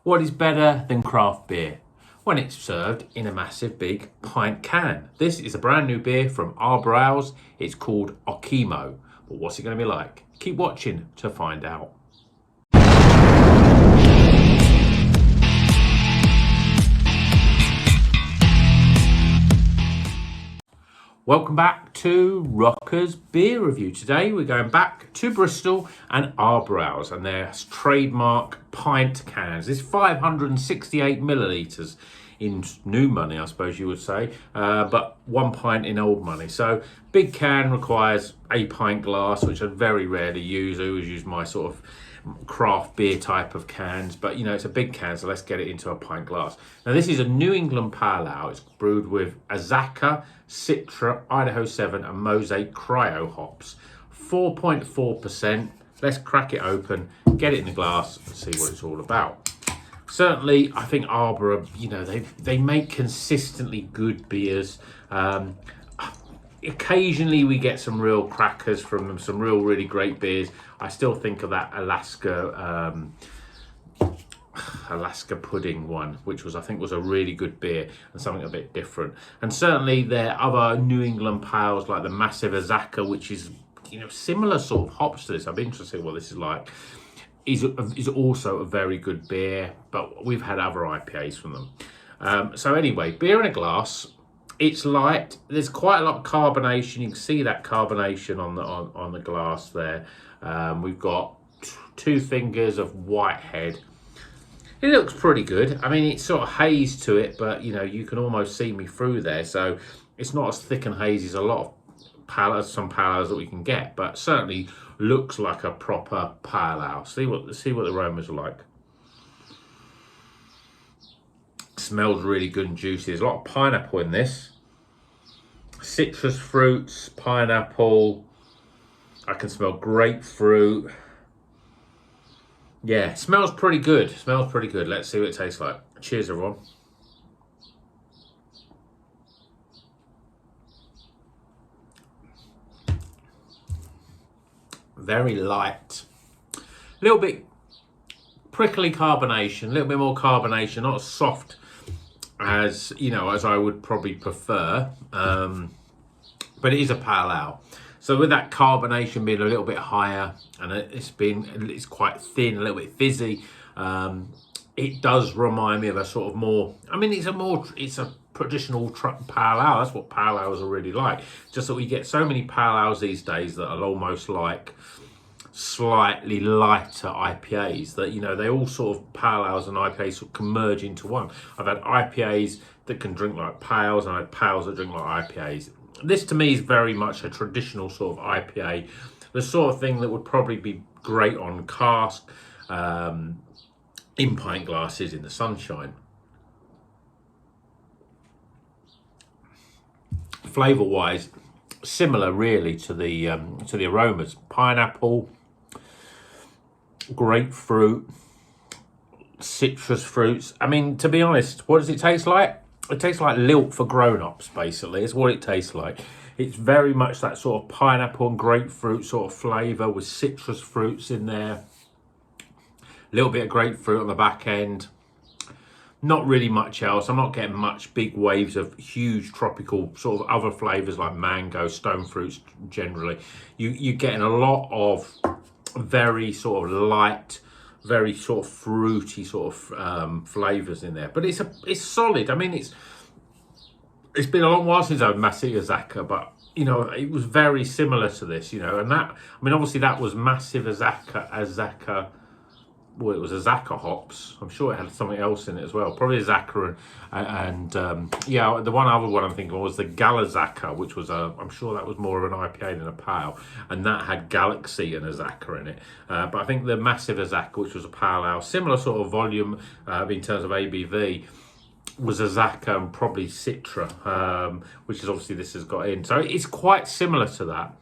What is better than craft beer? When it's served in a massive big pint can. This is a brand new beer from Arbor Ales. It's called Okemo. But what's it going to be like? Keep watching to find out. Welcome back to Rocker's Beer Review. Today we're going back to Bristol and Arbor Ales and their trademark pint cans. This 568 millilitres in new money, I suppose you would say, but 1 pint in old money. So big can requires a pint glass, which I very rarely use. I always use my sort of craft beer type of cans, but you know, it's a big can, so let's get it into a pint glass. Now this is a New England Pale Ale. It's brewed with Azacca, Citra, Idaho 7 and Mosaic Cryo hops. 4.4%. Let's crack it open, get it in the glass and see what it's all about. Certainly, I think Arbor, you know, they make consistently good beers. Occasionally we get some real crackers from them, some really great beers. I still think of that Alaska pudding one, which I think was a really good beer and something a bit different. And certainly there are other New England pales like the massive Azacca, which is, you know, similar sort of hops to this. I'm interested in what this is like. Is also a very good beer, but we've had other IPAs from them. So anyway, beer in a glass. It's light. There's quite a lot of carbonation. You can see that carbonation on the glass there. We've got 2 fingers of white head. It looks pretty good. I mean, it's sort of haze to it, but you know, you can almost see me through there. So it's not as thick and hazy as a lot of some pale ales that we can get, but certainly looks like a proper pale ale. See what the aromas are like. Smells really good and juicy. There's a lot of pineapple in this. Citrus fruits, pineapple. I can smell grapefruit. Yeah, smells pretty good. Smells pretty good. Let's see what it tastes like. Cheers, everyone. Very light. A little bit prickly carbonation, a little bit more carbonation, not as soft as, you know, as I would probably prefer, but it is a pale ale. So with that carbonation being a little bit higher and it's quite thin, a little bit fizzy, it does remind me of a sort of more, I mean, it's a traditional pale ale. That's what pale ales are really like. Just that we get so many pale ales these days that are almost like slightly lighter IPAs that, you know, they all sort of pale ales and IPAs sort of can merge into one. I've had IPAs that can drink like pales and I had pales that drink like IPAs. This to me is very much a traditional sort of IPA, the sort of thing that would probably be great on cask, in pint glasses in the sunshine. Flavour wise, similar really to the aromas. Pineapple, grapefruit, citrus fruits. I mean, to be honest, what does it taste like? It tastes like lilt for grown-ups, basically. It's what it tastes like. It's very much that sort of pineapple and grapefruit sort of flavour with citrus fruits in there. A little bit of grapefruit on the back end. Not really much else. I'm not getting much big waves of huge tropical sort of other flavours like mango, stone fruits generally. You're getting a lot of very sort of light, very sort of fruity sort of flavours in there. But it's solid. I mean, it's been a long while since I've had massive Azacca, but you know, it was very similar to this, you know, and that, I mean, obviously that was massive Azacca. Well, it was Azacca hops. I'm sure it had something else in it as well. Probably Azacca and yeah, the one other one I'm thinking of was the Galazacca, which was I'm sure that was more of an IPA than a pale, and that had Galaxy and Azacca in it. But I think the massive Azacca, which was a pale ale, similar sort of volume in terms of ABV, was Azacca and probably Citra, which is obviously this has got in. So it's quite similar to that.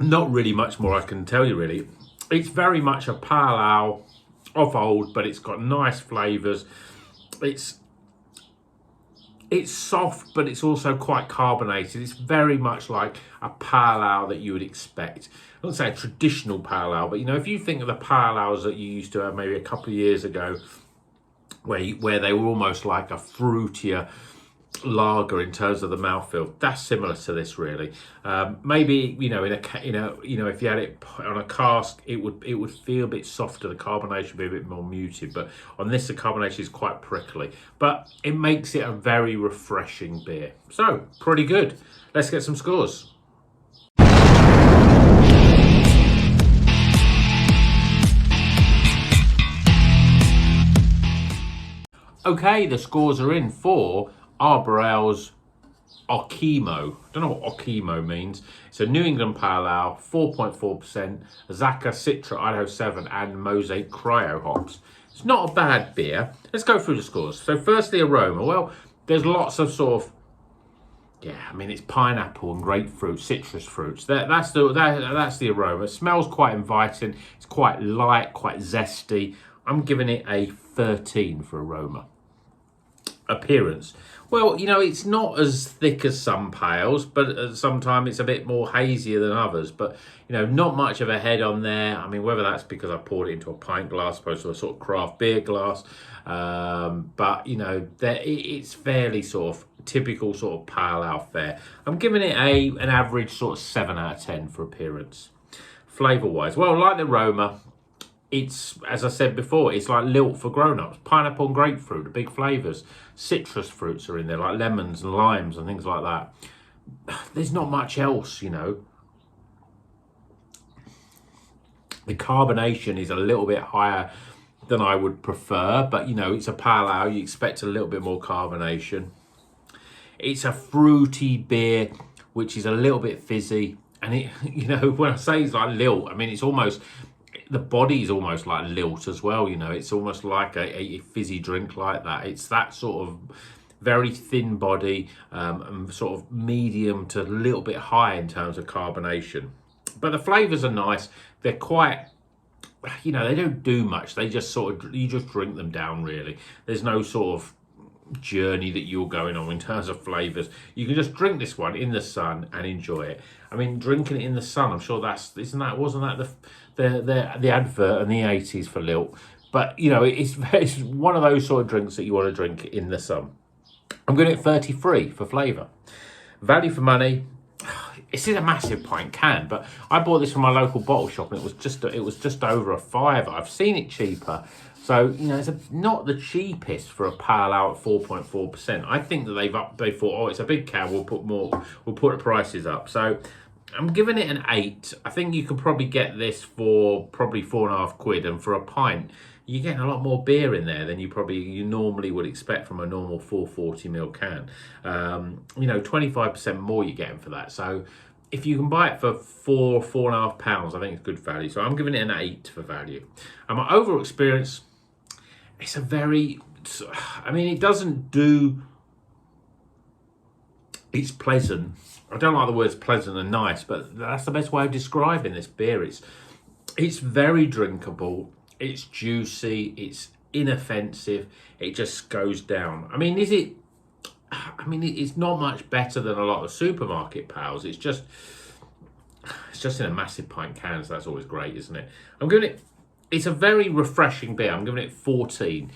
Not really much more I can tell you really. It's very much a pale ale of old, but it's got nice flavours. It's It's soft, but it's also quite carbonated. It's very much like a pale ale that you would expect. I wouldn't say a traditional pale ale, but you know, if you think of the pale ales that you used to have maybe a couple of years ago, where they were almost like a fruitier lager in terms of the mouthfeel, that's similar to this really. Maybe you know, if you had it on a cask, it would feel a bit softer. The carbonation would be a bit more muted, but on this the carbonation is quite prickly, but it makes it a very refreshing beer. So pretty good. Let's get some scores. Okay, the scores are in for Arbor Ales Okemo. I don't know what Okemo means. It's a New England Pale Ale, 4.4%, Zaka, Citra, Idaho 7, and Mosaic Cryo hops. It's not a bad beer. Let's go through the scores. So firstly, aroma. Well, there's lots of sort of, I mean, it's pineapple and grapefruit, citrus fruits. That's the aroma. It smells quite inviting. It's quite light, quite zesty. I'm giving it a 13 for aroma. Appearance. Well, you know, it's not as thick as some pales, but sometimes it's a bit more hazier than others. But, you know, not much of a head on there. I mean, whether that's because I poured it into a pint glass opposed to a sort of craft beer glass. But, you know, it's fairly sort of typical sort of pale ale fare. I'm giving it an average sort of 7 out of 10 for appearance. Flavour-wise, well, like the aroma, it's, as I said before, it's like lilt for grown-ups. Pineapple and grapefruit, the big flavours. Citrus fruits are in there, like lemons and limes and things like that. There's not much else, you know. The carbonation is a little bit higher than I would prefer, but, you know, it's a pale ale. You expect a little bit more carbonation. It's a fruity beer, which is a little bit fizzy. And it, you know, when I say it's like lilt, I mean, it's almost... the body is almost like lilt as well, you know. It's almost like a fizzy drink like that. It's that sort of very thin body, and sort of medium to a little bit high in terms of carbonation. But the flavours are nice. They're quite, you know, they don't do much. They just sort of, you just drink them down really. There's no sort of journey that you're going on in terms of flavours. You can just drink this one in the sun and enjoy it. I mean, drinking it in the sun, I'm sure wasn't that the advert in the 80s for lilt? But, you know, it's one of those sort of drinks that you want to drink in the sun. I'm going at 33 for flavour. Value for money. It's in a massive pint can, but I bought this from my local bottle shop and it was just over a £5. I've seen it cheaper. So, you know, it's not the cheapest for a pale ale at 4.4%. I think that they thought, oh, it's a big can, we'll put the prices up. So I'm giving it an 8. I think you could probably get this for probably £4.50, and for a pint, you're getting a lot more beer in there than you normally would expect from a normal 440ml can. You know, 25% more you're getting for that. So if you can buy it for £4.5, I think it's good value. So I'm giving it an 8 for value. And my overall experience, it's a very, I mean, it doesn't do, it's pleasant. I don't like the words pleasant and nice, but that's the best way of describing this beer. It's very drinkable. It's juicy. It's inoffensive. It just goes down. I mean, it's not much better than a lot of supermarket pals. It's just in a massive pint can, so that's always great, isn't it? It's a very refreshing beer. I'm giving it 14.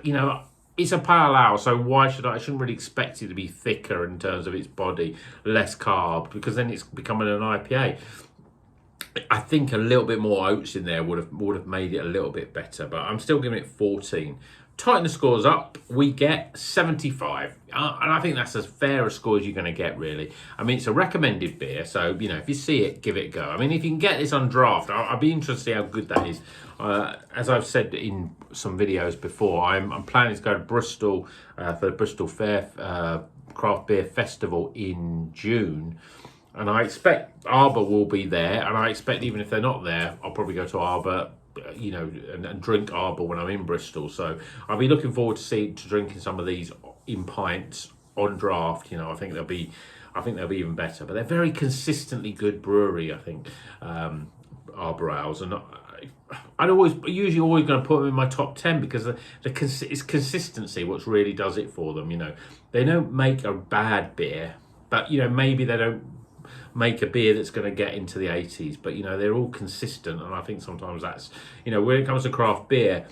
You know, it's a pale ale, so I shouldn't really expect it to be thicker in terms of its body, less carb, because then it's becoming an IPA. I think a little bit more oats in there would have made it a little bit better, but I'm still giving it 14. Tighten the scores up, we get 75. And I think that's as fair a score as you're going to get, really. I mean, it's a recommended beer, so, you know, if you see it, give it a go. I mean, if you can get this on draft, I'll be interested to see how good that is. As I've said in some videos before, I'm planning to go to Bristol for the Bristol Fair Craft Beer Festival in June. And I expect Arbor will be there, and I expect even if they're not there, I'll probably go to Arbor, you know, and drink Arbor when I'm in Bristol. So I'll be looking forward to drinking some of these in pints on draft. You know, I think they'll be even better. But they're very consistently good brewery, I think, Arbor Ales, and usually always going to put them in my top 10 because it's consistency what's really does it for them. You know, they don't make a bad beer, but you know, maybe they don't make a beer that's going to get into the 80s, but you know, they're all consistent. And I think sometimes that's, you know, when it comes to craft beer,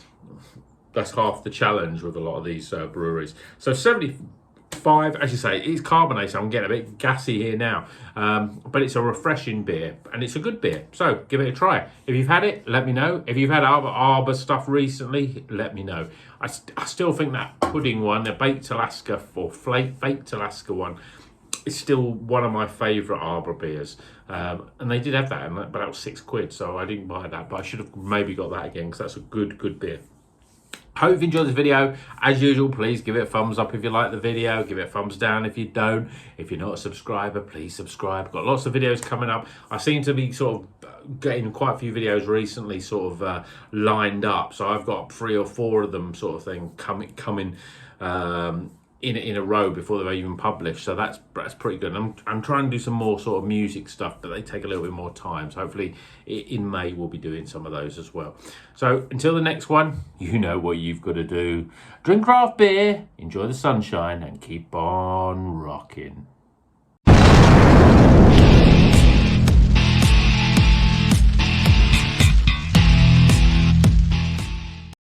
that's half the challenge with a lot of these breweries. So 75, as you say, it's carbonated, so I'm getting a bit gassy here now. But it's a refreshing beer, and it's a good beer. So give it a try. If you've had it, let me know. If you've had Arbor stuff recently, let me know. I still think that pudding one, the Baked Alaska or Baked Alaska one, is still one of my favourite Arbor beers. And they did have that, but that was £6, so I didn't buy that. But I should have maybe got that again, because that's a good beer. Hope you enjoyed this video. As usual, please give it a thumbs up if you like the video. Give it a thumbs down if you don't. If you're not a subscriber, please subscribe. Got lots of videos coming up. I seem to be sort of getting quite a few videos recently sort of lined up. So I've got 3 or 4 of them sort of thing coming in a row before they're even published, so that's pretty good. I'm trying to do some more sort of music stuff, but they take a little bit more time. So hopefully in May we'll be doing some of those as well. So until the next one, you know what you've got to do: drink craft beer, enjoy the sunshine, and keep on rocking.